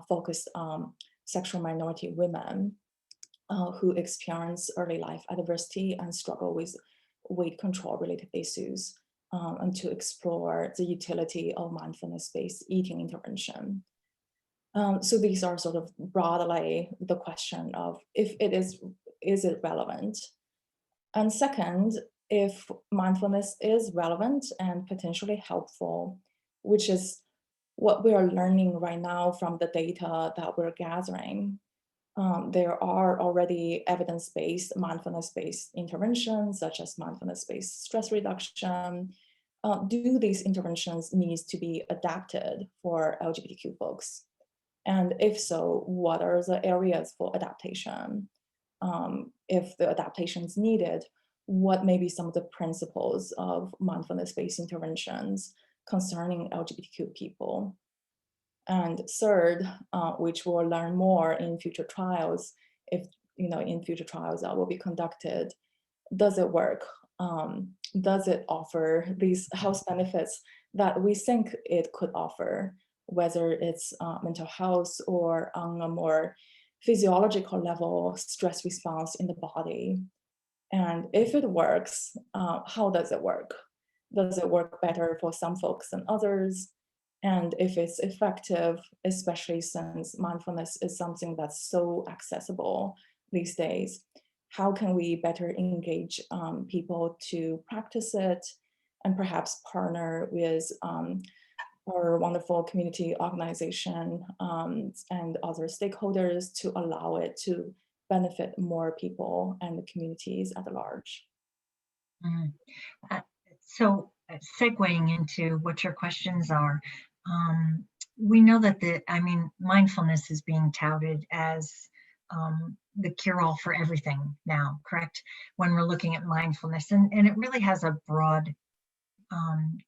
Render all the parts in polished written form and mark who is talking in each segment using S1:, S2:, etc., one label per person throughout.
S1: focused on sexual minority women who experience early life adversity and struggle with weight control related issues, and to explore the utility of mindfulness-based eating intervention. So these are sort of broadly the question of if it is it relevant? And second, if mindfulness is relevant and potentially helpful, which is what we are learning right now from the data that we're gathering. There are already evidence-based, mindfulness-based interventions, such as mindfulness-based stress reduction. Do these interventions need to be adapted for LGBTQ folks? And if so, what are the areas for adaptation? If the adaptation is needed, what may be some of the principles of mindfulness-based interventions concerning LGBTQ people? And third, which we'll learn more in future trials, if in future trials that will be conducted, does it work? Does it offer these health benefits that we think it could offer, whether it's mental health or on a more physiological level, stress response in the body? And if it works, how does it work? Does it work better for some folks than others? And if it's effective, especially since mindfulness is something that's so accessible these days, how can we better engage people to practice it and perhaps partner with our wonderful community organization and other stakeholders to allow it to benefit more people and the communities at large?
S2: Mm. So segueing into what your questions are, we know that mindfulness is being touted as the cure-all for everything now, correct? When we're looking at mindfulness, and it really has a broad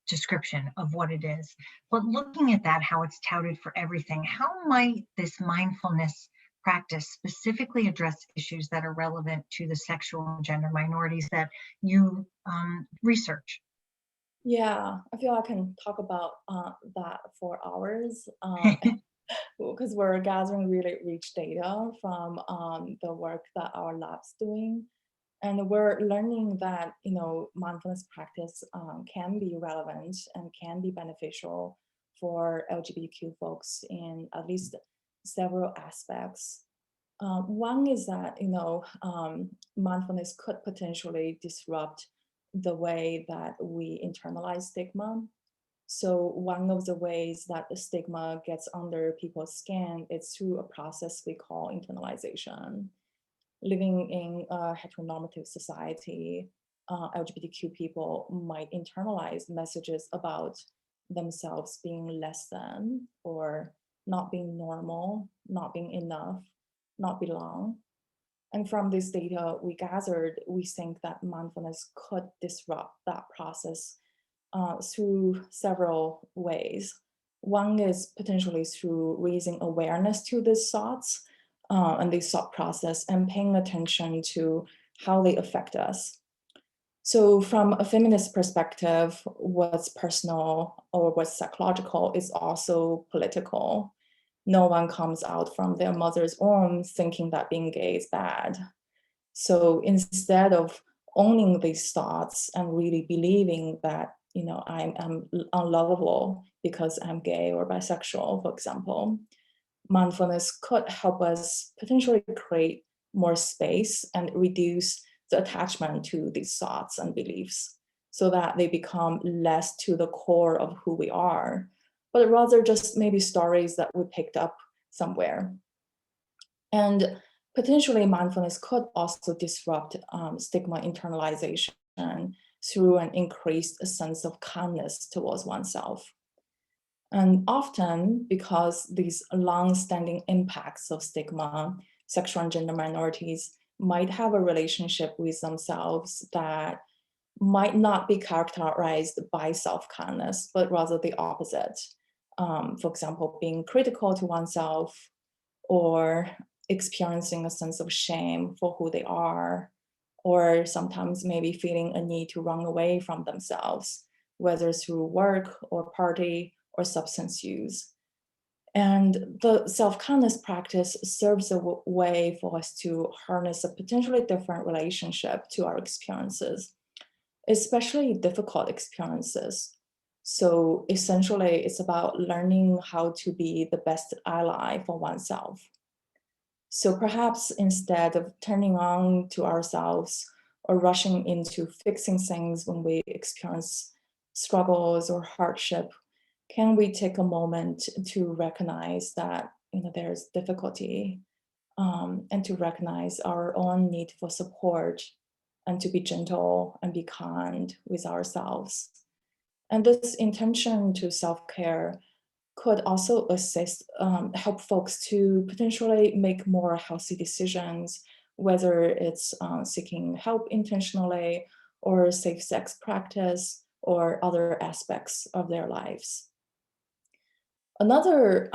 S2: description of what it is. But looking at that, how it's touted for everything, how might this mindfulness practice specifically address issues that are relevant to the sexual and gender minorities that you research?
S1: Yeah, I feel I can talk about that for hours because we're gathering really rich data from the work that our lab's doing. And we're learning that, mindfulness practice can be relevant and can be beneficial for LGBTQ folks in at least several aspects. One is that, mindfulness could potentially disrupt the way that we internalize stigma. So one of the ways that the stigma gets under people's skin is through a process we call internalization. Living in a heteronormative society, LGBTQ people might internalize messages about themselves being less than, or not being normal, not being enough, not belong. And from this data we gathered, we think that mindfulness could disrupt that process through several ways. One is potentially through raising awareness to these thoughts and this thought process and paying attention to how they affect us. So from a feminist perspective, what's personal or what's psychological is also political. No one comes out from their mother's womb thinking that being gay is bad. So instead of owning these thoughts and really believing that, I'm unlovable because I'm gay or bisexual, for example, mindfulness could help us potentially create more space and reduce the attachment to these thoughts and beliefs so that they become less to the core of who we are, but rather just maybe stories that we picked up somewhere. And potentially mindfulness could also disrupt stigma internalization through an increased sense of kindness towards oneself. And often, because these long-standing impacts of stigma, sexual and gender minorities might have a relationship with themselves that might not be characterized by self-kindness, but rather the opposite. For example, being critical to oneself or experiencing a sense of shame for who they are, or sometimes maybe feeling a need to run away from themselves, whether through work or party or substance use. And the self-kindness practice serves a way for us to harness a potentially different relationship to our experiences, especially difficult experiences. So essentially, it's about learning how to be the best ally for oneself. So perhaps instead of turning on to ourselves or rushing into fixing things when we experience struggles or hardship, can we take a moment to recognize that there's difficulty, and to recognize our own need for support, and to be gentle and be kind with ourselves. And this intention to self-care could also help folks to potentially make more healthy decisions, whether it's seeking help intentionally or safe sex practice or other aspects of their lives. Another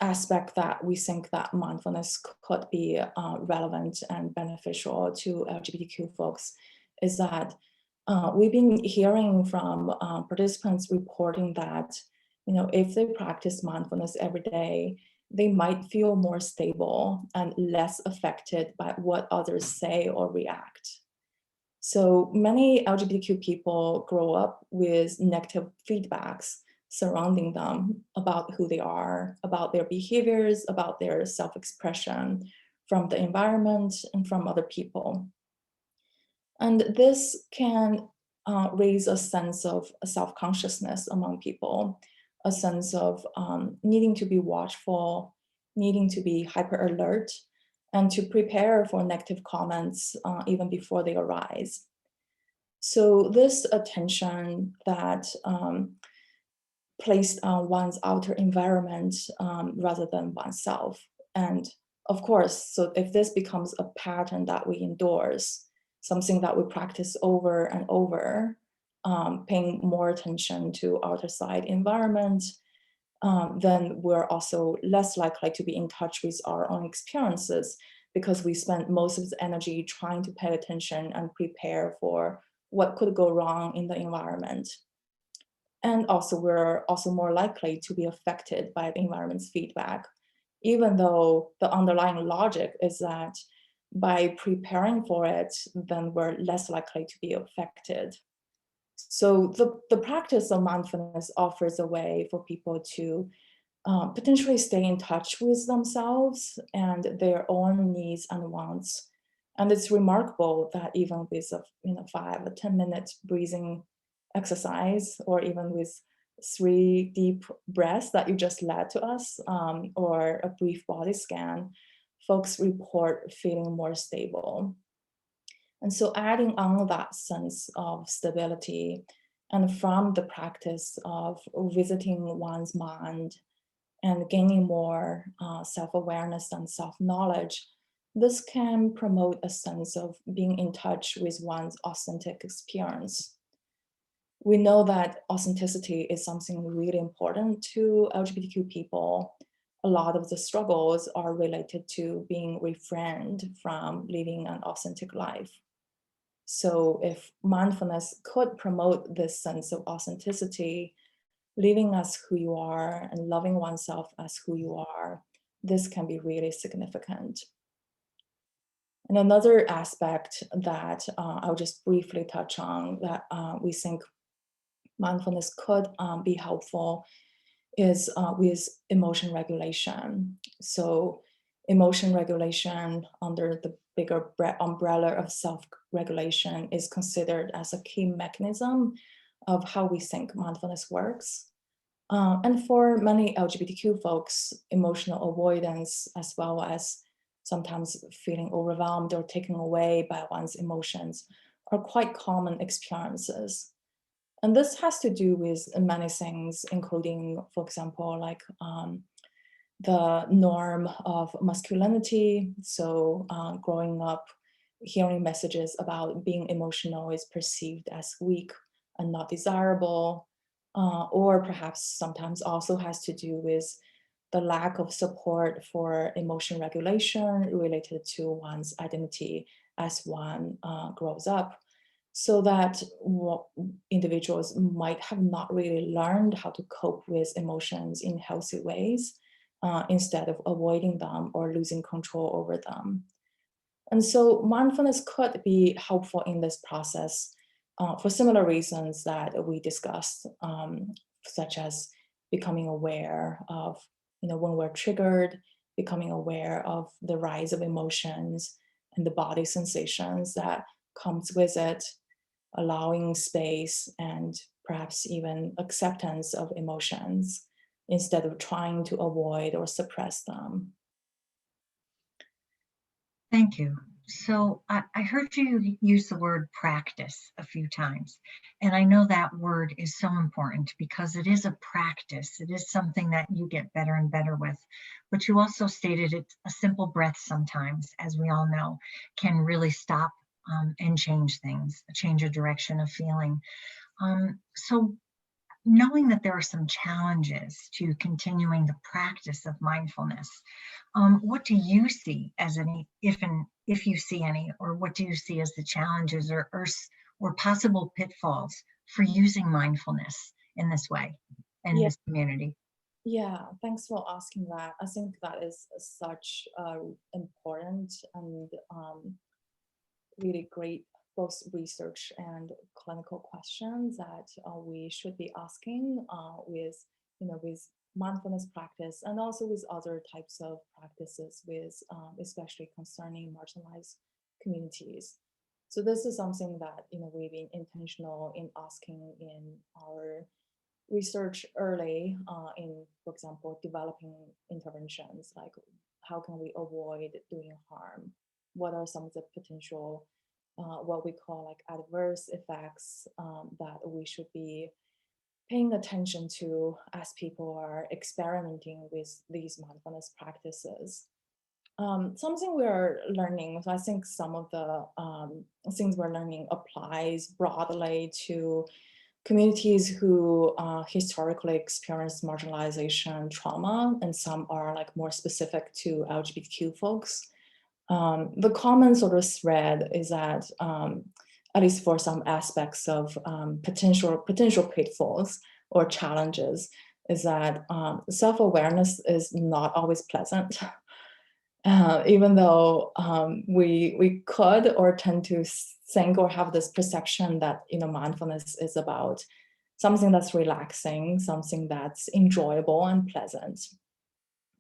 S1: aspect that we think that mindfulness could be relevant and beneficial to LGBTQ folks is that we've been hearing from participants reporting that if they practice mindfulness every day, they might feel more stable and less affected by what others say or react. So many LGBTQ people grow up with negative feedbacks surrounding them about who they are, about their behaviors, about their self-expression from the environment and from other people. And this can raise a sense of self-consciousness among people, a sense of needing to be watchful, needing to be hyper alert, and to prepare for negative comments even before they arise. So this attention that placed on one's outer environment rather than oneself. And of course, so if this becomes a pattern that we endorse, something that we practice over and over, paying more attention to outer side environment, then we're also less likely to be in touch with our own experiences because we spend most of the energy trying to pay attention and prepare for what could go wrong in the environment. And also we're also more likely to be affected by the environment's feedback, even though the underlying logic is that by preparing for it, then we're less likely to be affected. So the practice of mindfulness offers a way for people to potentially stay in touch with themselves and their own needs and wants. And it's remarkable that even with a 5 or 10 minute breathing exercise, or even with 3 deep breaths that you just led to us, or a brief body scan, folks report feeling more stable. And so adding on that sense of stability, and from the practice of visiting one's mind and gaining more self-awareness and self-knowledge, this can promote a sense of being in touch with one's authentic experience. We know that authenticity is something really important to LGBTQ people. A lot of the struggles are related to being refrained from living an authentic life. So if mindfulness could promote this sense of authenticity, living as who you are and loving oneself as who you are, this can be really significant. And another aspect that I'll just briefly touch on that we think mindfulness could be helpful is with emotion regulation. So emotion regulation under the bigger umbrella of self-regulation is considered as a key mechanism of how we think mindfulness works. And for many LGBTQ folks, emotional avoidance, as well as sometimes feeling overwhelmed or taken away by one's emotions, are quite common experiences. And this has to do with many things, including, for example, like the norm of masculinity. So growing up, hearing messages about being emotional is perceived as weak and not desirable, or perhaps sometimes also has to do with the lack of support for emotion regulation related to one's identity as one grows up. So that individuals might have not really learned how to cope with emotions in healthy ways. instead of avoiding them or losing control over them. And so mindfulness could be helpful in this process for similar reasons that we discussed, such as becoming aware of, when we're triggered, becoming aware of the rise of emotions and the body sensations that comes with it, allowing space and perhaps even acceptance of emotions instead of trying to avoid or suppress them.
S2: Thank you. So I heard you use the word practice a few times, and I know that word is so important because it is a practice. It is something that you get better and better with. But you also stated it's a simple breath sometimes, as we all know, can really stop and change things, change a direction of feeling. So knowing that there are some challenges to continuing the practice of mindfulness, what do you see as any, if you see any, or what do you see as the challenges or possible pitfalls for using mindfulness in this way in
S1: Yeah,
S2: this community?
S1: yeah, thanks for asking that. I think that is such important and really great both research and clinical questions that we should be asking with mindfulness practice and also with other types of practices with especially concerning marginalized communities. So this is something that we've been intentional in asking in our research early in, for example, developing interventions like how can we avoid doing harm? What are some of the potential what we call like adverse effects that we should be paying attention to as people are experimenting with these mindfulness practices. Something we're learning, so I think some of the things we're learning applies broadly to communities who historically experienced marginalization trauma, and some are like more specific to LGBTQ folks. The common sort of thread is that, at least for some aspects of potential pitfalls or challenges, is that self-awareness is not always pleasant. Even though we could or tend to think or have this perception that mindfulness is about something that's relaxing, something that's enjoyable and pleasant.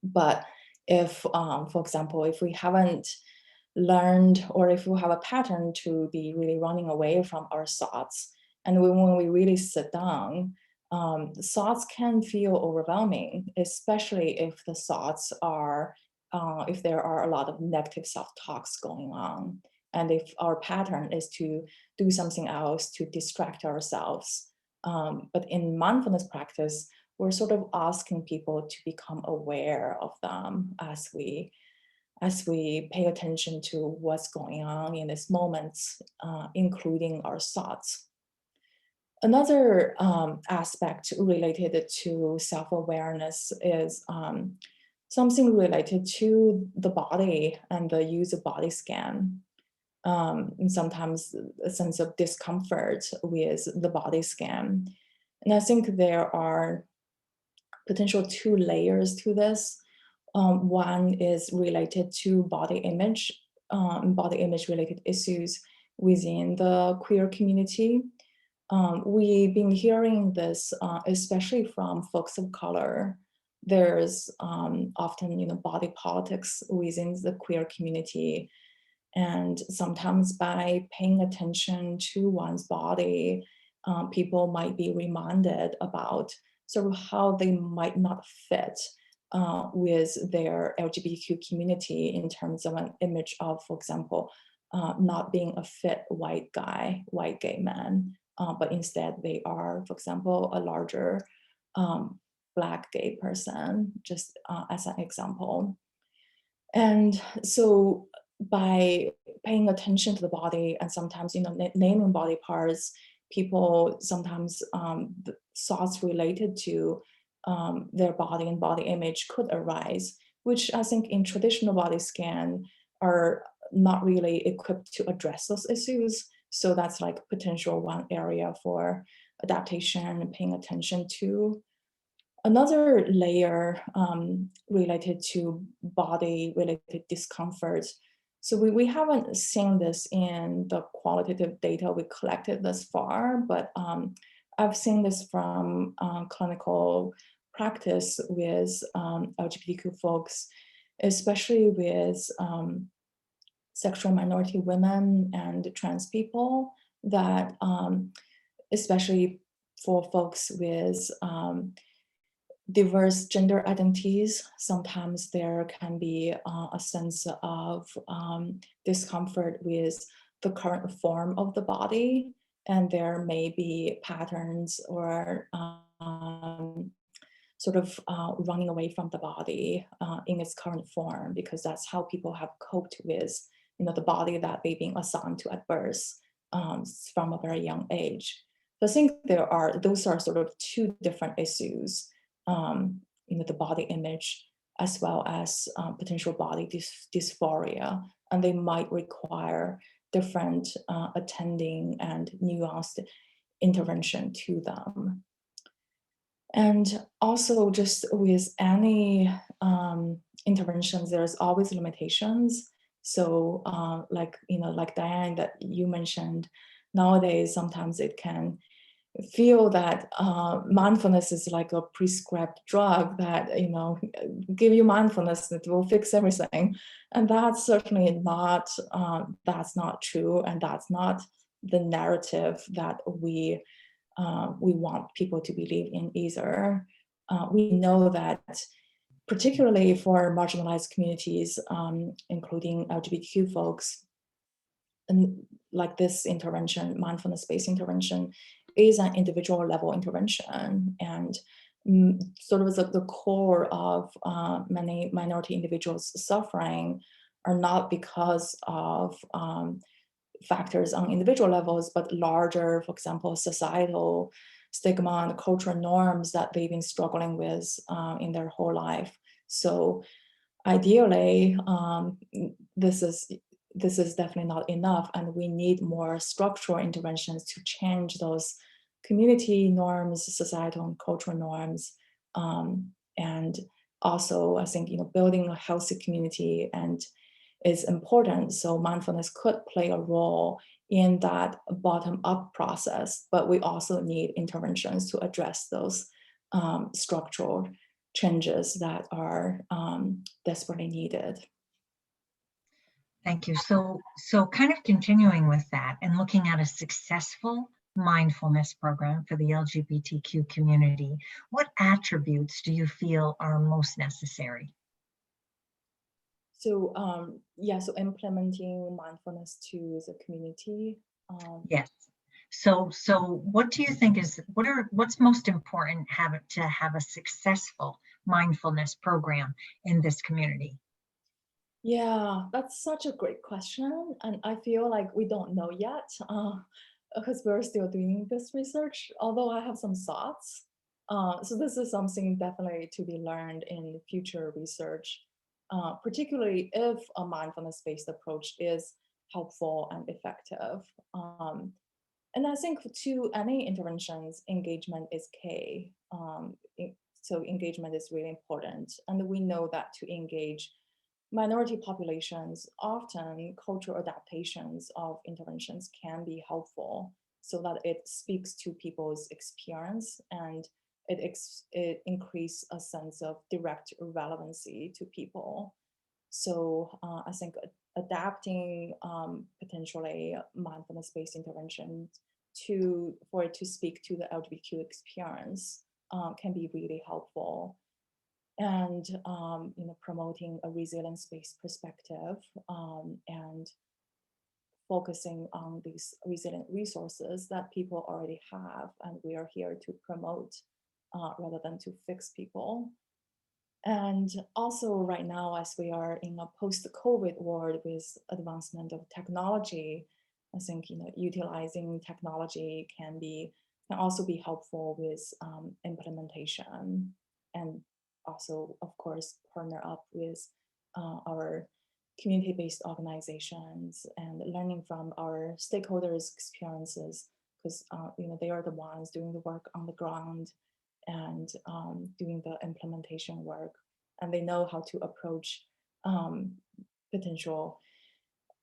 S1: But if, for example, if we haven't learned or if we have a pattern to be really running away from our thoughts, and when we really sit down, the thoughts can feel overwhelming, especially if the thoughts are, if there are a lot of negative self-talks going on. And if our pattern is to do something else to distract ourselves. But in mindfulness practice, we're sort of asking people to become aware of them as we pay attention to what's going on in this moment, including our thoughts. Another aspect related to self-awareness is something related to the body and the use of body scan. And sometimes a sense of discomfort with the body scan. And I think there are potential two layers to this. One is related to body image related issues within the queer community. We've been hearing this, especially from folks of color. There's often, body politics within the queer community. And sometimes by paying attention to one's body, people might be reminded about sort of how they might not fit with their LGBTQ community in terms of an image of, for example, not being a fit white guy, white gay man, but instead they are, for example, a larger Black gay person, just as an example. And so by paying attention to the body and sometimes, naming body parts, people sometimes the thoughts related to their body and body image could arise, which I think in traditional body scan are not really equipped to address those issues. So that's like potential one area for adaptation and paying attention to. Another layer related to body-related discomfort. So we haven't seen this in the qualitative data we collected thus far, but I've seen this from clinical practice with LGBTQ folks, especially with sexual minority women and trans people, that especially for folks with diverse gender identities, sometimes there can be a sense of discomfort with the current form of the body, and there may be patterns or sort of running away from the body in its current form, because that's how people have coped with, the body that they've been assigned to at birth from a very young age. So I think those are sort of two different issues, the body image as well as potential body dysphoria, and they might require different attending and nuanced intervention to them. And also, just with any interventions, there's always limitations. So, like Diane, that you mentioned, nowadays sometimes it can feel that mindfulness is like a prescribed drug that give you mindfulness that will fix everything, and that's certainly not that's not true, and that's not the narrative that we want people to believe in either. We know that particularly for marginalized communities, including LGBTQ folks, and like this intervention, mindfulness-based intervention, is an individual level intervention, and sort of the core of many minority individuals' suffering are not because of factors on individual levels, but larger, for example, societal stigma and cultural norms that they've been struggling with in their whole life. So ideally, this is definitely not enough, and we need more structural interventions to change those community norms, societal and cultural norms, and also I think building a healthy community and is important. So mindfulness could play a role in that bottom-up process, but we also need interventions to address those structural changes that are desperately needed.
S2: Thank you. So kind of continuing with that and looking at a successful mindfulness program for the LGBTQ community, what attributes do you feel are most necessary?
S1: So so implementing mindfulness to the community.
S2: Yes. So what do you think what's most important to have a successful mindfulness program in this community?
S1: Yeah, that's such a great question. And I feel like we don't know yet because we're still doing this research, although I have some thoughts. So this is something definitely to be learned in future research, particularly if a mindfulness-based approach is helpful and effective. And I think to any interventions, engagement is key. So engagement is really important. And we know that to engage minority populations, often cultural adaptations of interventions can be helpful, so that it speaks to people's experience and it increases a sense of direct relevancy to people. So I think adapting potentially mindfulness-based interventions for it to speak to the LGBTQ experience can be really helpful. And promoting a resilience-based perspective and focusing on these resilient resources that people already have, and we are here to promote rather than to fix people. And also right now, as we are in a post-COVID world with advancement of technology, I think utilizing technology can also be helpful with implementation, and also, of course, partner up with our community-based organizations and learning from our stakeholders' experiences, because they are the ones doing the work on the ground, and doing the implementation work. And they know how to approach potential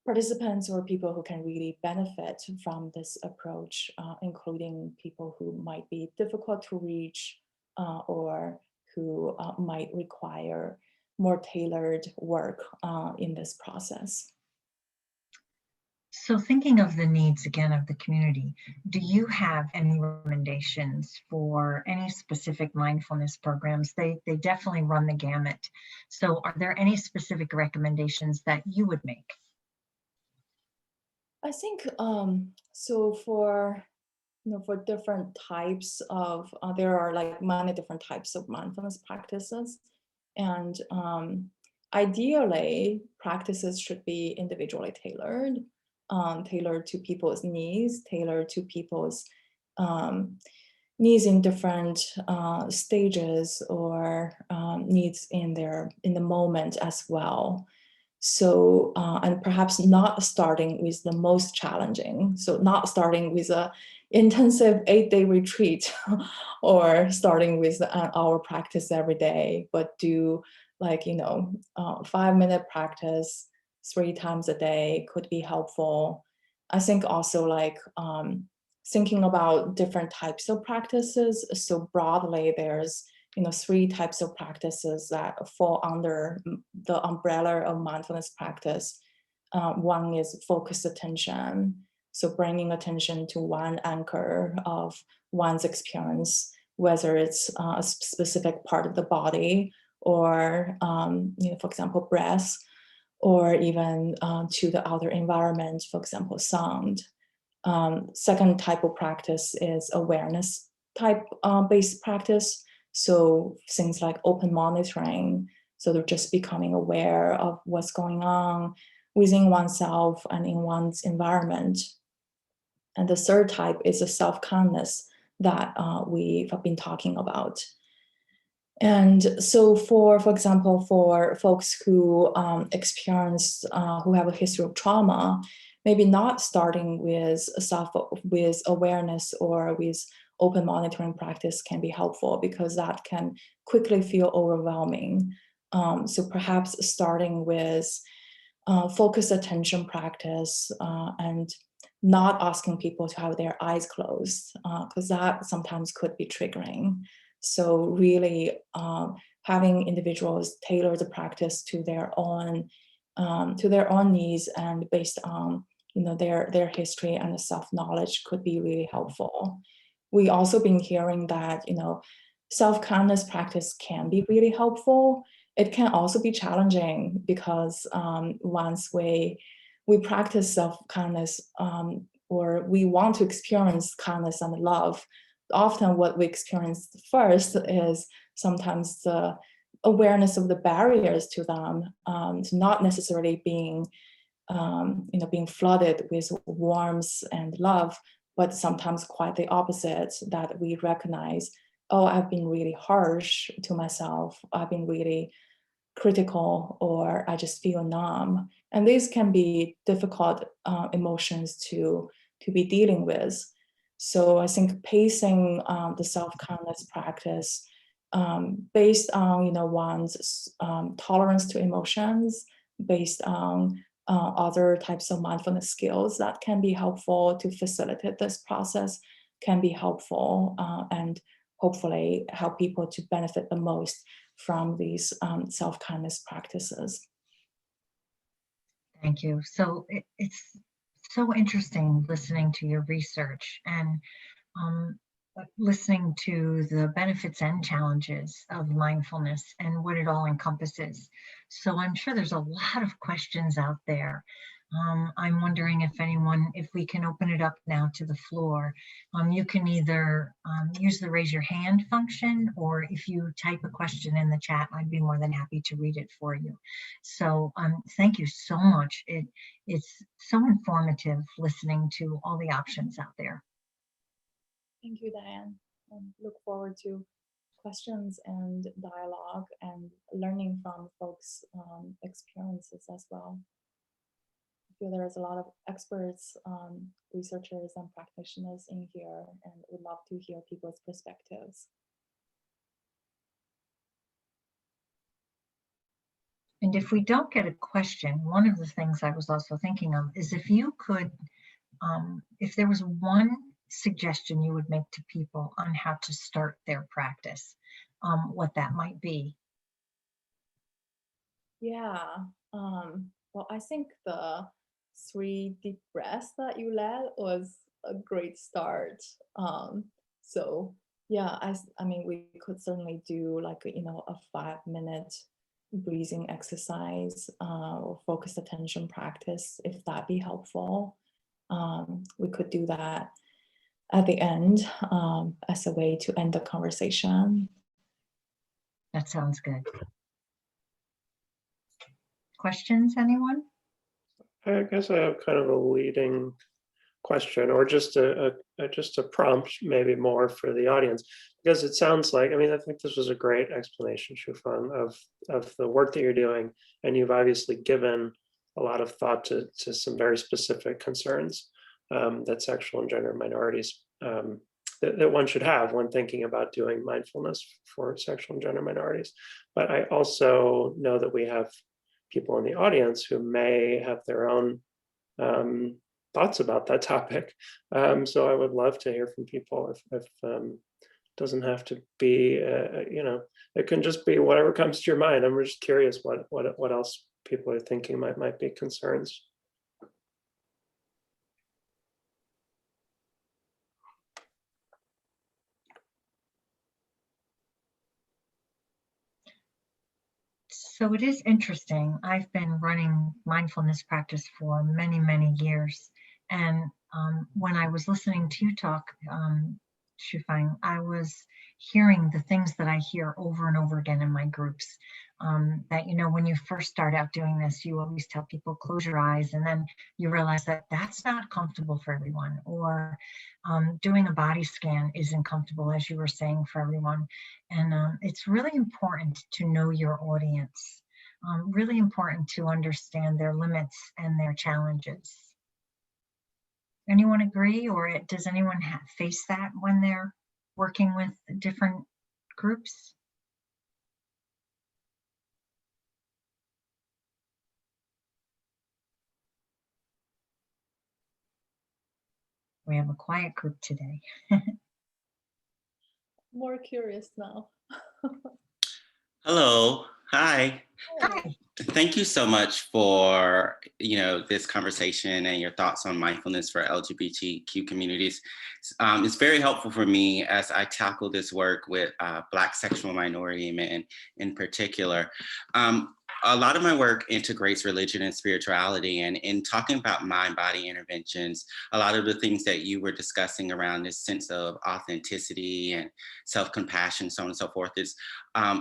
S1: participants or people who can really benefit from this approach, including people who might be difficult to reach or who might require more tailored work in this process.
S2: So thinking of the needs again of the community, do you have any recommendations for any specific mindfulness programs? They definitely run the gamut. So are there any specific recommendations that you would make?
S1: I think so for for different types of there are like many different types of mindfulness practices, and ideally practices should be individually tailored, tailored to people's needs, tailored to people's needs in different stages or needs in the moment as well. So, and perhaps not starting with the most challenging. So not starting with a intensive 8-day retreat or starting with an hour practice every day, but do like, 5-minute practice 3 times a day could be helpful. I think also like thinking about different types of practices. So broadly, there's 3 types of practices that fall under the umbrella of mindfulness practice. One is focused attention. So bringing attention to one anchor of one's experience, whether it's a specific part of the body or, for example, breath, or even to the outer environment, for example, sound. Second type of practice is awareness type based practice. So things like open monitoring. So they're just becoming aware of what's going on within oneself and in one's environment. And the third type is a self-kindness that we've been talking about. And so for example, for folks who who have a history of trauma, maybe not starting with awareness or with open monitoring practice can be helpful, because that can quickly feel overwhelming. So perhaps starting with focused attention practice and not asking people to have their eyes closed, because that sometimes could be triggering. So really having individuals tailor the practice to their own needs, and based on their history and the self-knowledge could be really helpful. We also been hearing that self-kindness practice can be really helpful. It can also be challenging because once we practice self-kindness, or we want to experience kindness and love, often what we experience first is sometimes the awareness of the barriers to them, to not necessarily being flooded with warmth and love, but sometimes quite the opposite, that we recognize, oh, I've been really harsh to myself, I've been really critical, or I just feel numb. And these can be difficult emotions to be dealing with. So I think pacing the self-kindness practice based on one's tolerance to emotions, based on other types of mindfulness skills that can be helpful to facilitate this process, can be helpful and hopefully help people to benefit the most from these self-kindness practices.
S2: Thank you. So it's so interesting listening to your research and listening to the benefits and challenges of mindfulness and what it all encompasses. So I'm sure there's a lot of questions out there. I'm wondering if we can open it up now to the floor. You can either use the raise your hand function, or if you type a question in the chat, I'd be more than happy to read it for you. So thank you so much. It's so informative listening to all the options out there.
S1: Thank you, Diane. Look forward to questions and dialogue and learning from folks' experiences as well. I feel there's a lot of experts, researchers and practitioners in here, and would love to hear people's perspectives.
S2: And if we don't get a question, one of the things I was also thinking of is if you could, if there was one suggestion you would make to people on how to start their practice, what that might be.
S1: Yeah. Well, I think the 3 deep breaths that you led was a great start. So yeah, I mean, we could certainly do like, a 5-minute breathing exercise or focused attention practice, if that be helpful. We could do that at the end as a way to end the conversation.
S2: That sounds good. Questions, anyone?
S3: I guess I have kind of a leading question, or just a prompt, maybe more for the audience, because it sounds like, I mean, I think this was a great explanation, Shufang, of the work that you're doing, and you've obviously given a lot of thought to some very specific concerns that sexual and gender minorities that one should have when thinking about doing mindfulness for sexual and gender minorities. But I also know that we have people in the audience who may have their own thoughts about that topic. So I would love to hear from people if doesn't have to be, it can just be whatever comes to your mind. I'm just curious what else people are thinking might be concerns.
S2: So it is interesting. I've been running mindfulness practice for many, many years. And when I was listening to you talk, Shufang, I was hearing the things that I hear over and over again in my groups. That, when you first start out doing this, you always tell people, close your eyes, and then you realize that that's not comfortable for everyone, or doing a body scan isn't comfortable, as you were saying, for everyone. And it's really important to know your audience, really important to understand their limits and their challenges. Anyone agree, or does anyone face that when they're working with different groups? We have a quiet group today.
S1: More curious now.
S4: Hello. Hi.
S2: Hi.
S4: Thank you so much for, this conversation and your thoughts on mindfulness for LGBTQ communities. It's very helpful for me as I tackle this work with Black sexual minority men in particular. A lot of my work integrates religion and spirituality, and in talking about mind-body interventions, a lot of the things that you were discussing around this sense of authenticity and self-compassion, so on and so forth, is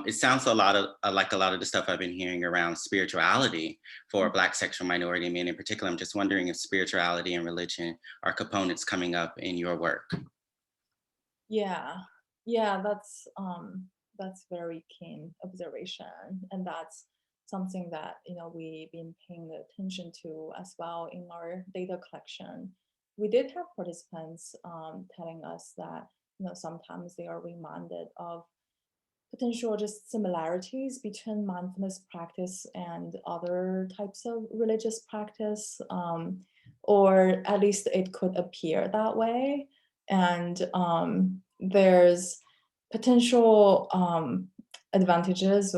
S4: it sounds like a lot of the stuff I've been hearing around spirituality for Black sexual minority men in particular. I'm just wondering if spirituality and religion are components coming up in your work.
S1: Yeah, that's very keen observation, and that's something that we've been paying attention to as well in our data collection. We did have participants telling us that sometimes they are reminded of potential just similarities between mindfulness practice and other types of religious practice, or at least it could appear that way. And there's potential advantages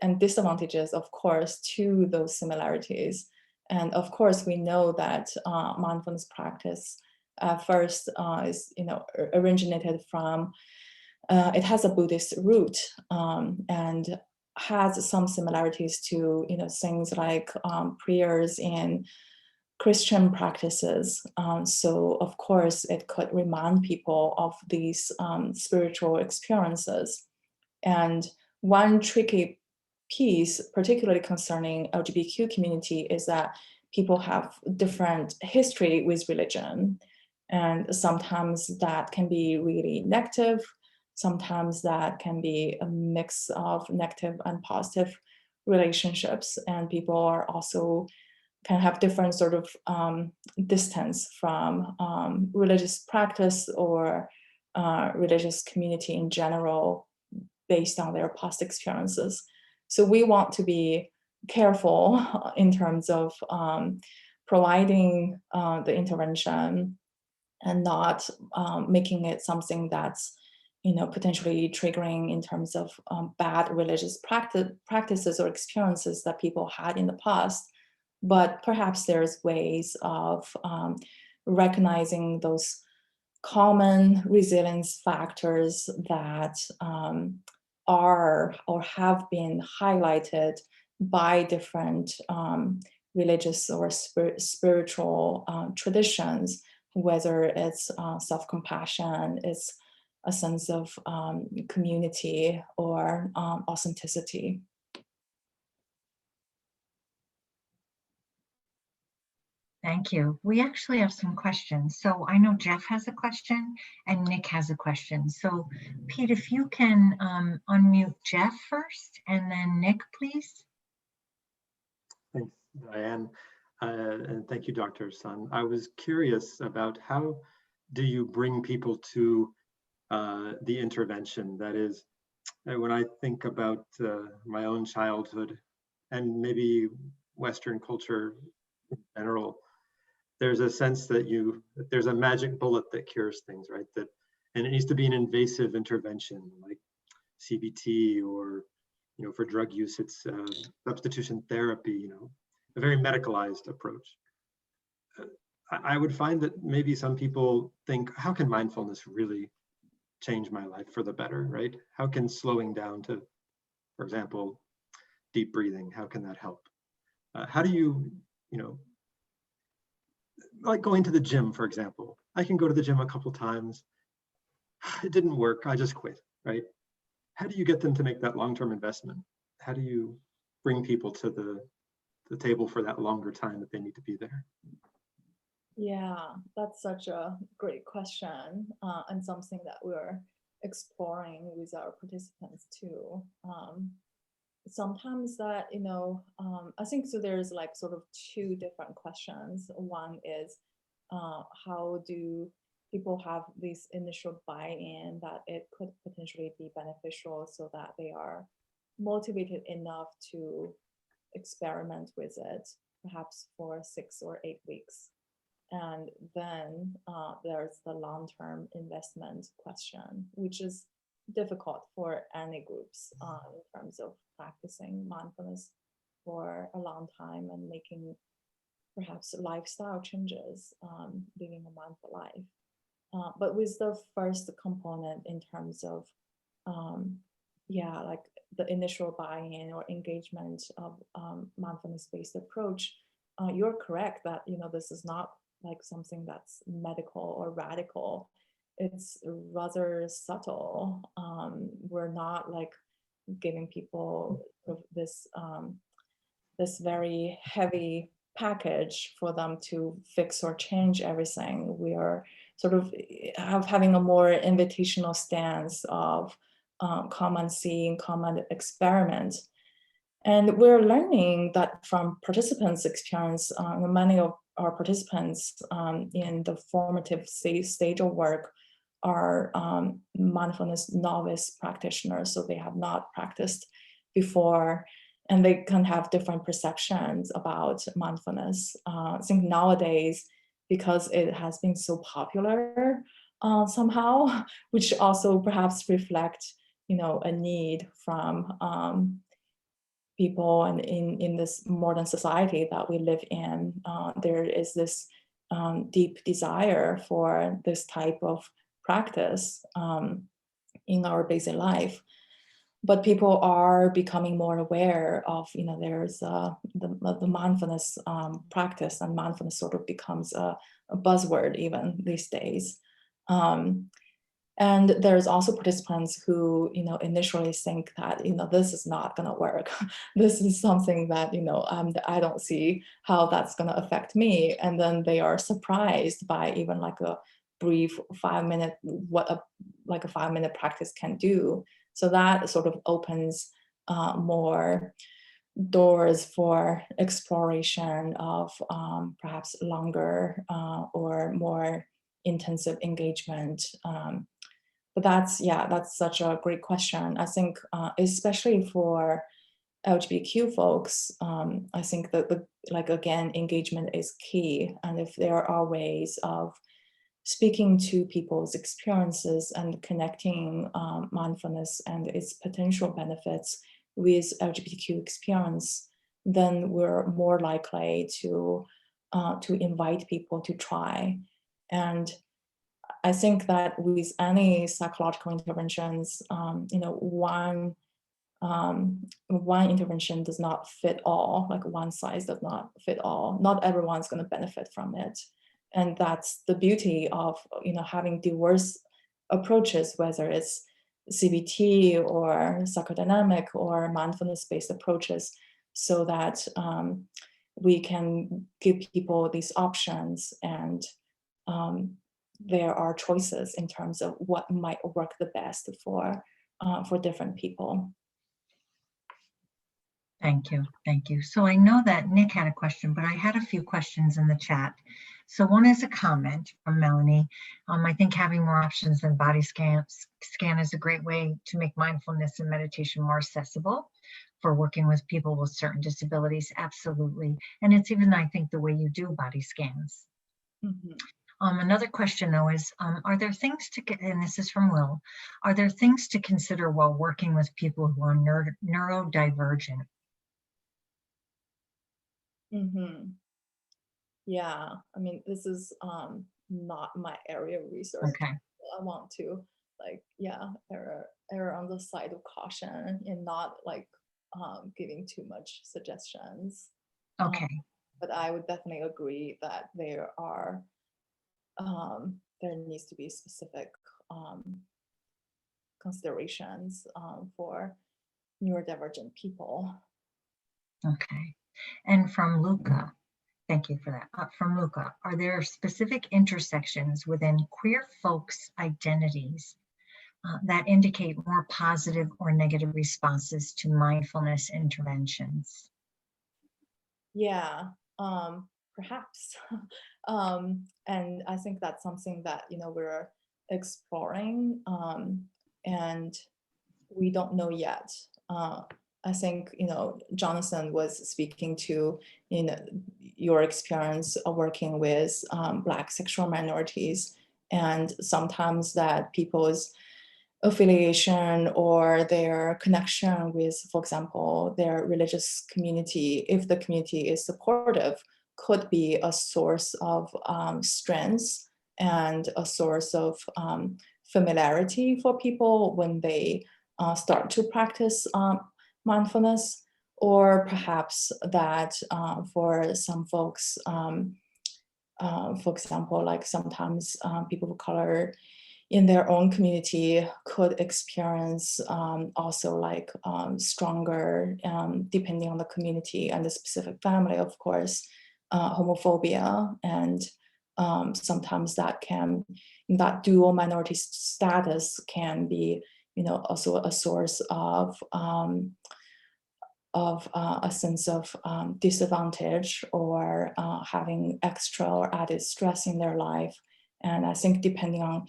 S1: and disadvantages, of course, to those similarities. And of course, we know that mindfulness practice first is originated from it has a Buddhist root and has some similarities to things like prayers in Christian practices. So of course it could remind people of these spiritual experiences. And one tricky piece, particularly concerning LGBTQ community, is that people have different history with religion. And sometimes that can be really negative. Sometimes that can be a mix of negative and positive relationships. And people are also can have different sort of distance from religious practice or religious community in general based on their past experiences. So we want to be careful in terms of providing the intervention and not making it something that's, potentially triggering in terms of bad religious practices or experiences that people had in the past. But perhaps there's ways of recognizing those common resilience factors that are or have been highlighted by different religious or spiritual traditions, whether it's self-compassion, it's a sense of community or authenticity.
S2: Thank you. We actually have some questions. So I know Jeff has a question and Nick has a question. So Pete, if you can unmute Jeff first and then Nick, please.
S5: Thanks, Diane. And thank you, Dr. Sun. I was curious about how do you bring people to the intervention? That is, when I think about my own childhood and maybe Western culture in general, there's a sense that there's a magic bullet that cures things, right? And it needs to be an invasive intervention like CBT, or, for drug use, it's substitution therapy, a very medicalized approach. I would find that maybe some people think, how can mindfulness really change my life for the better, right? How can slowing down to, for example, deep breathing, how can that help? How do you, like going to the gym, for example. I can go to the gym a couple times. It didn't work, I just quit, right? How do you get them to make that long-term investment? How do you bring people to the table for that longer time that they need to be there?
S1: Yeah, that's such a great question, and something that we're exploring with our participants too. Sometimes that, I think so there's like sort of two different questions. One is, how do people have this initial buy-in that it could potentially be beneficial so that they are motivated enough to experiment with it, perhaps for 6 or 8 weeks. And then there's the long-term investment question, which is difficult for any groups in terms of practicing mindfulness for a long time and making perhaps lifestyle changes, living a mindful life. But with the first component in terms of, like the initial buy-in or engagement of mindfulness-based approach, you're correct that, this is not like something that's medical or radical. It's rather subtle. We're not like giving people this very heavy package for them to fix or change everything. We are sort of having a more invitational stance of come and see and come and experiment. And we're learning that from participants' experience. Many of our participants in the formative stage of work are mindfulness novice practitioners, so they have not practiced before, and they can have different perceptions about mindfulness. I think nowadays, because it has been so popular somehow, which also perhaps reflect, a need from people and in this modern society that we live in, there is this deep desire for this type of practice in our basic life. But people are becoming more aware of, there's the mindfulness practice, and mindfulness sort of becomes a buzzword even these days. And there's also participants who, initially think that, this is not going to work. This is something that, I don't see how that's going to affect me. And then they are surprised by even like a brief 5-minute, what a 5-minute practice can do. So that sort of opens more doors for exploration of perhaps longer or more intensive engagement. But that's such a great question. I think especially for LGBTQ folks, I think that again, engagement is key. And if there are ways of speaking to people's experiences and connecting mindfulness and its potential benefits with LGBTQ experience, then we're more likely to invite people to try. And I think that with any psychological interventions, one intervention does not fit all, like one size does not fit all. Not everyone's going to benefit from it. And that's the beauty of, having diverse approaches, whether it's CBT or psychodynamic or mindfulness-based approaches, so that we can give people these options, and there are choices in terms of what might work the best for different people.
S2: Thank you. So I know that Nick had a question, but I had a few questions in the chat. So one is a comment from Melanie. I think having more options than body scan is a great way to make mindfulness and meditation more accessible for working with people with certain disabilities. Absolutely. And it's even, I think, the way you do body scans.
S1: Mm-hmm.
S2: Another question though is, are there things to get, and this is from Will, are there things to consider while working with people who are neurodivergent?
S1: Mm-hmm. Yeah, I mean, this is not my area of research.
S2: Okay.
S1: I want to err on the side of caution and not giving too much suggestions.
S2: Okay.
S1: But I would definitely agree that there needs to be specific considerations for neurodivergent people.
S2: Okay. And from Luca, thank you for that. From Luca, are there specific intersections within queer folks' identities that indicate more positive or negative responses to mindfulness interventions?
S1: Yeah, perhaps. And I think that's something that, we're exploring, and we don't know yet. I think, Jonathan was speaking to, your experience of working with Black sexual minorities, and sometimes that people's affiliation or their connection with, for example, their religious community, if the community is supportive, could be a source of strength and a source of familiarity for people when they start to practice mindfulness, or perhaps that for some folks, for example, like sometimes people of color in their own community could experience also stronger, depending on the community and the specific family, of course, homophobia. And sometimes that dual minority status can be, also a source of a sense of disadvantage, or having extra or added stress in their life. And I think depending on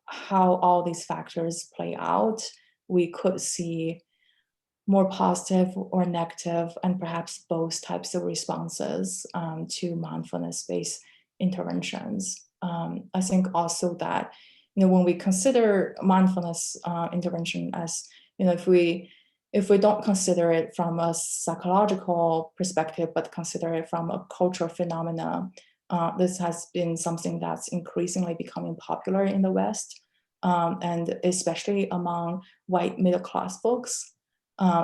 S1: how all these factors play out, we could see more positive or negative, and perhaps both types of responses to mindfulness-based interventions. I think also that when we consider mindfulness intervention as, if we don't consider it from a psychological perspective, but consider it from a cultural phenomena, this has been something that's increasingly becoming popular in the West, and especially among white middle-class folks.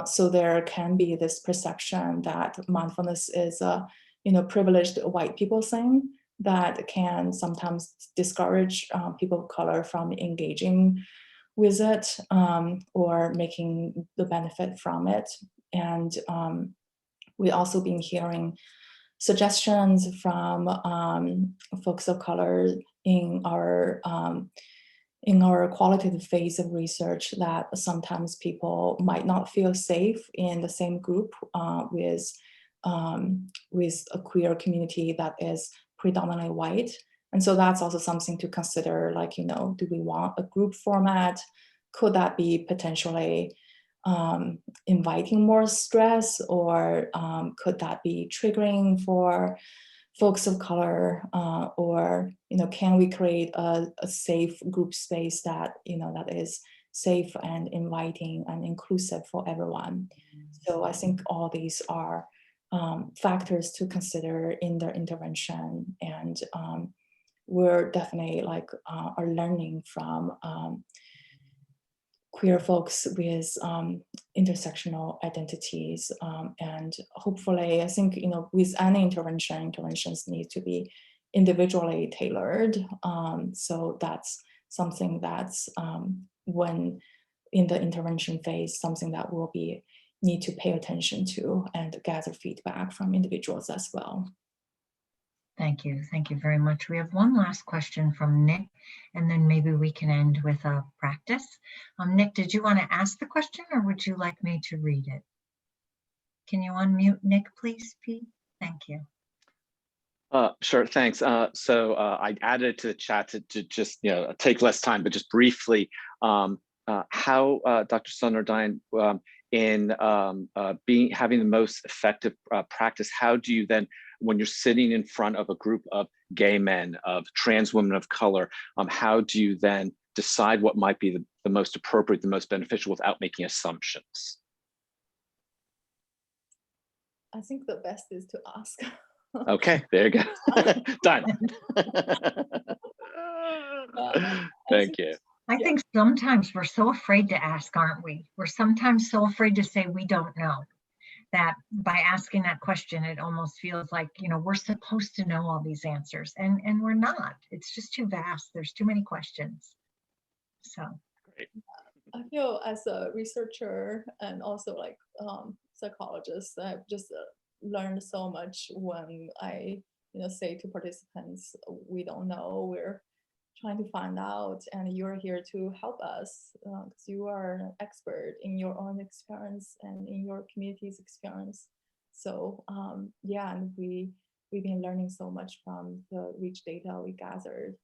S1: So there can be this perception that mindfulness is a privileged white people thing that can sometimes discourage people of color from engaging with it, or making the benefit from it. And we also been hearing suggestions from folks of color in our qualitative phase of research that sometimes people might not feel safe in the same group with a queer community that is predominantly white. And so that's also something to consider, do we want a group format? Could that be potentially inviting more stress, or could that be triggering for folks of color, or can we create a safe group space that that is safe and inviting and inclusive for everyone. So I think all these are factors to consider in their intervention, and we're definitely are learning from queer folks with intersectional identities, and hopefully, I think with any interventions need to be individually tailored. So that's something that's when in the intervention phase, something that we'll need to pay attention to and gather feedback from individuals as well.
S2: Thank you. Thank you very much. We have one last question from Nick, and then maybe we can end with a practice. Nick, did you want to ask the question, or would you like me to read it? Can you unmute Nick, please, Pete? Thank you.
S6: Sure, thanks. So I added it to the chat to just take less time, but just briefly, how Dr. Sun or Diane, in having the most effective practice, how do you then, when you're sitting in front of a group of gay men, of trans women of color, how do you then decide what might be the most appropriate, the most beneficial without making assumptions?
S1: I think the best is to ask.
S6: Okay, there you go. Done. Thank you.
S2: I think sometimes we're so afraid to ask, aren't we? We're sometimes so afraid to say we don't know, that by asking that question, it almost feels like, we're supposed to know all these answers, and we're not. It's just too vast. There's too many questions. So
S6: great.
S1: I feel as a researcher and also psychologist, I've just learned so much when I say to participants, we don't know, we're trying to find out, and you're here to help us because you are an expert in your own experience and in your community's experience. So yeah, and we've been learning so much from the rich data we gathered.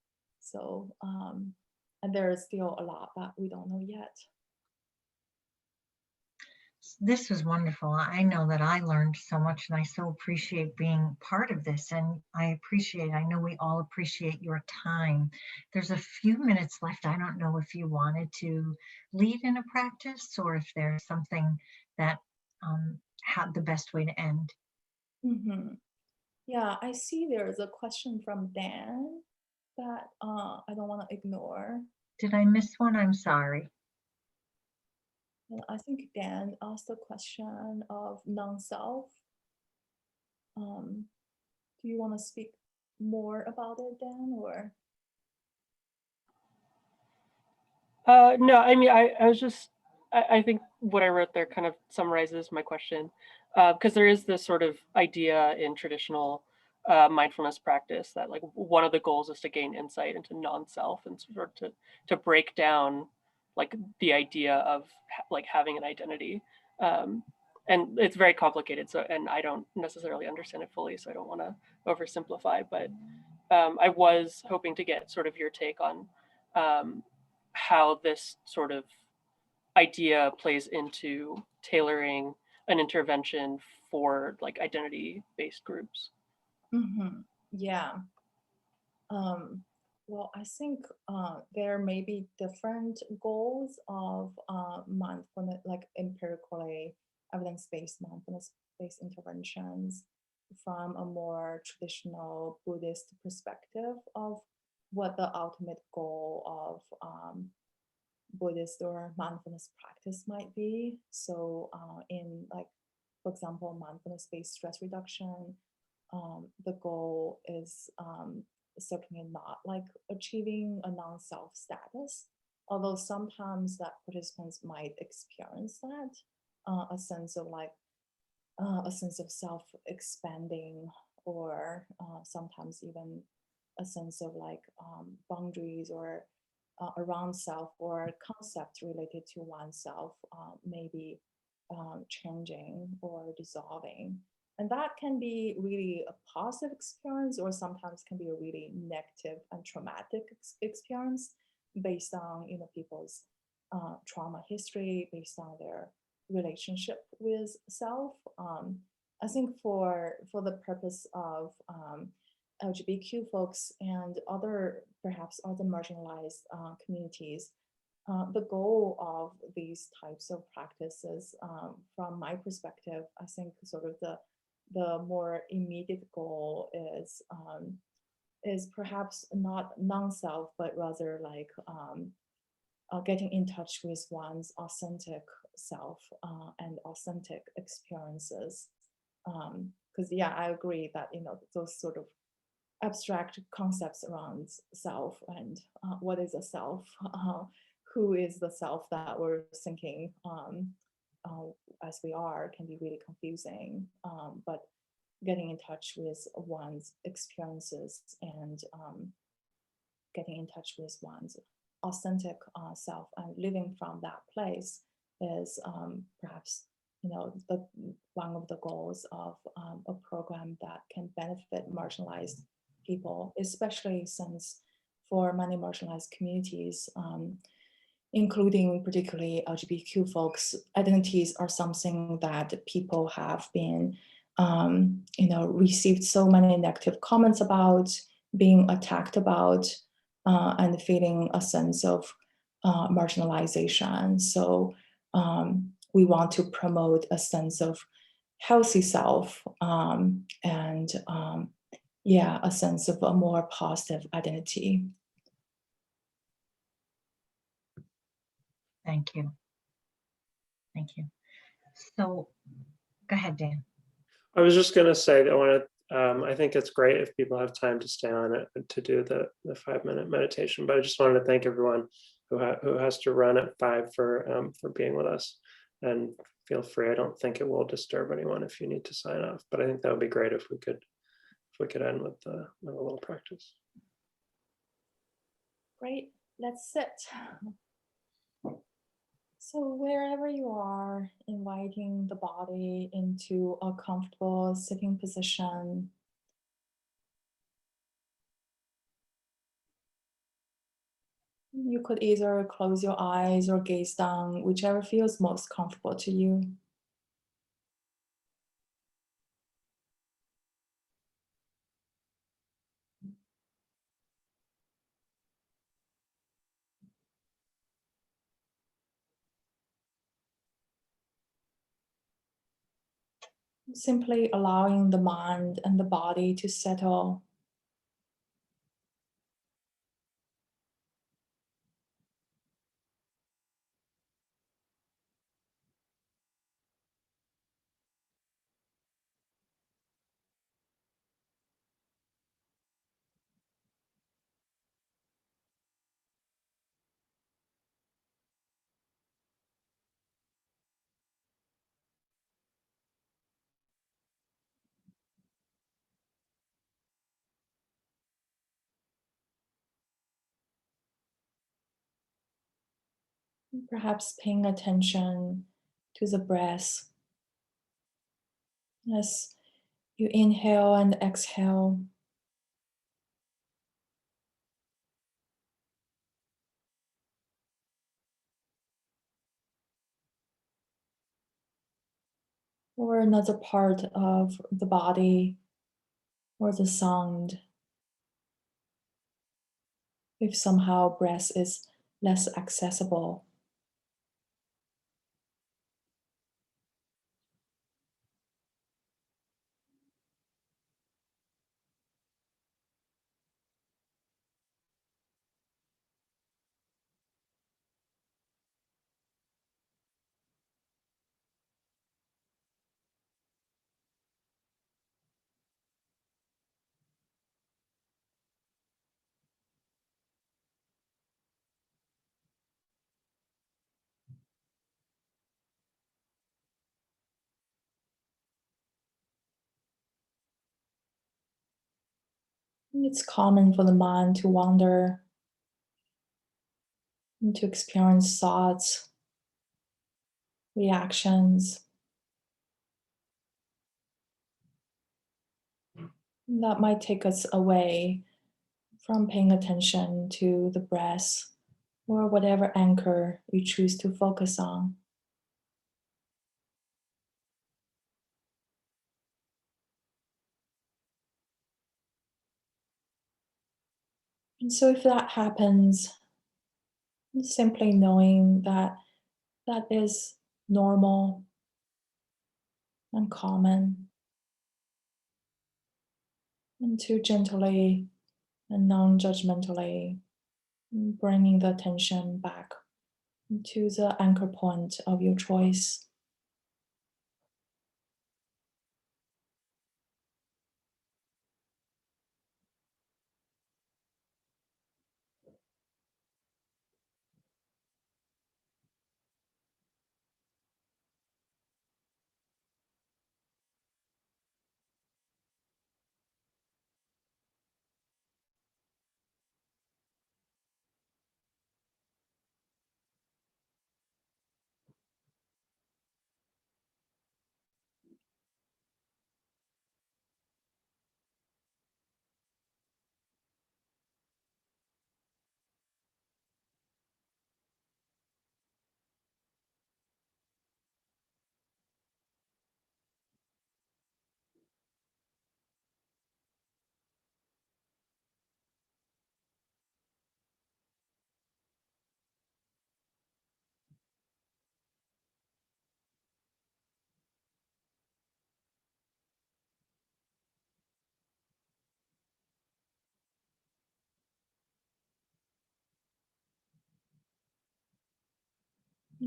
S1: So and there is still a lot that we don't know yet.
S2: this was wonderful. I know that I learned so much, and I so appreciate being part of this. And I know we all appreciate your time. There's a few minutes left. I don't know if you wanted to lead in a practice, or if there's something that had the best way to end.
S1: Mm-hmm. Yeah, I see there's a question from Dan that I don't want to ignore.
S2: Did I miss one? I'm sorry.
S1: And I think Dan asked a question of non-self. Do you want to speak more about it, Dan, or?
S7: No, I mean, I think what I wrote there kind of summarizes my question, because there is this sort of idea in traditional mindfulness practice that like one of the goals is to gain insight into non-self and sort of to break down like the idea of like having an identity. And it's very complicated, so, and I don't necessarily understand it fully, so I don't want to oversimplify, but I was hoping to get sort of your take on how this sort of idea plays into tailoring an intervention for like identity-based groups.
S1: Mm-hmm. Yeah. Well, I think there may be different goals of mindfulness, like empirically evidence-based mindfulness-based interventions from a more traditional Buddhist perspective of what the ultimate goal of Buddhist or mindfulness practice might be. So in like, for example, mindfulness-based stress reduction, the goal is certainly not like achieving a non-self status, although sometimes that participants might experience that, a sense of like, a sense of self expanding, or sometimes even a sense of like boundaries or around self, or concepts related to oneself maybe changing or dissolving. And that can be really a positive experience, or sometimes can be a really negative and traumatic experience based on people's trauma history, based on their relationship with self. I think for the purpose of LGBTQ folks and perhaps other marginalized communities, the goal of these types of practices, from my perspective, I think sort of the more immediate goal is perhaps not non-self, but rather like getting in touch with one's authentic self and authentic experiences. Because yeah, I agree that those sort of abstract concepts around self and what is a self, who is the self that we're thinking as we are, can be really confusing. But getting in touch with one's experiences and getting in touch with one's authentic self and living from that place is perhaps one of the goals of a program that can benefit marginalized people, especially since for many marginalized communities, including particularly LGBTQ folks, identities are something that people have been, received so many negative comments about, being attacked about, and feeling a sense of marginalization. So we want to promote a sense of healthy self and a sense of a more positive identity.
S2: Thank you. Thank you. So go ahead, Dan.
S3: I was just going to say that I think it's great if people have time to stay on it to do the 5-minute meditation, but I just wanted to thank everyone who has to run at 5 for being with us. And feel free, I don't think it will disturb anyone if you need to sign off, but I think that would be great if we could end with a little practice.
S1: Great, let's sit. So wherever you are, inviting the body into a comfortable sitting position. You could either close your eyes or gaze down, whichever feels most comfortable to you. Simply allowing the mind and the body to settle. Perhaps paying attention to the breath as you inhale and exhale. Or another part of the body or the sound. If somehow breath is less accessible. It's common for the mind to wander and to experience thoughts, reactions. That might take us away from paying attention to the breath or whatever anchor you choose to focus on. And so if that happens, simply knowing that that is normal and common, and to gently and non-judgmentally bringing the attention back to the anchor point of your choice.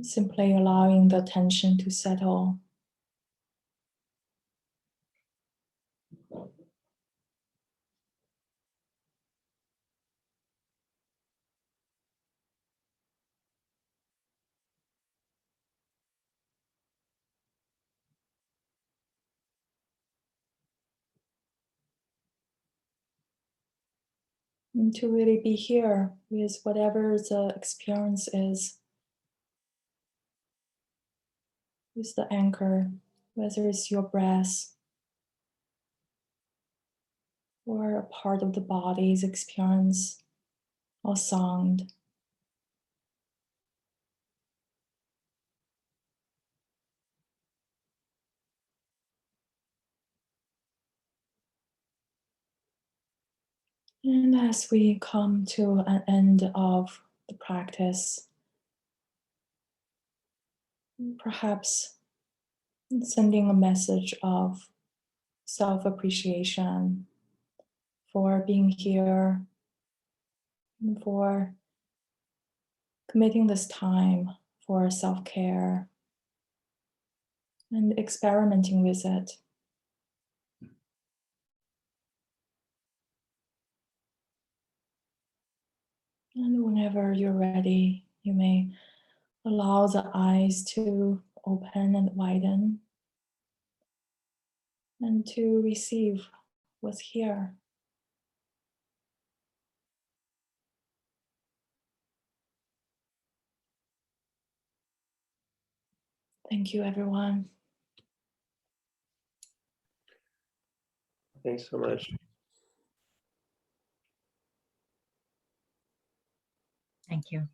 S1: Simply allowing the attention to settle. And to really be here with whatever the experience is, with the anchor, whether it's your breath or a part of the body's experience or sound. And as we come to an end of the practice, perhaps sending a message of self-appreciation for being here, and for committing this time for self-care and experimenting with it. And whenever you're ready, you may allow the eyes to open and widen and to receive what's here. Thank you, everyone.
S3: Thanks so much.
S2: Thank you.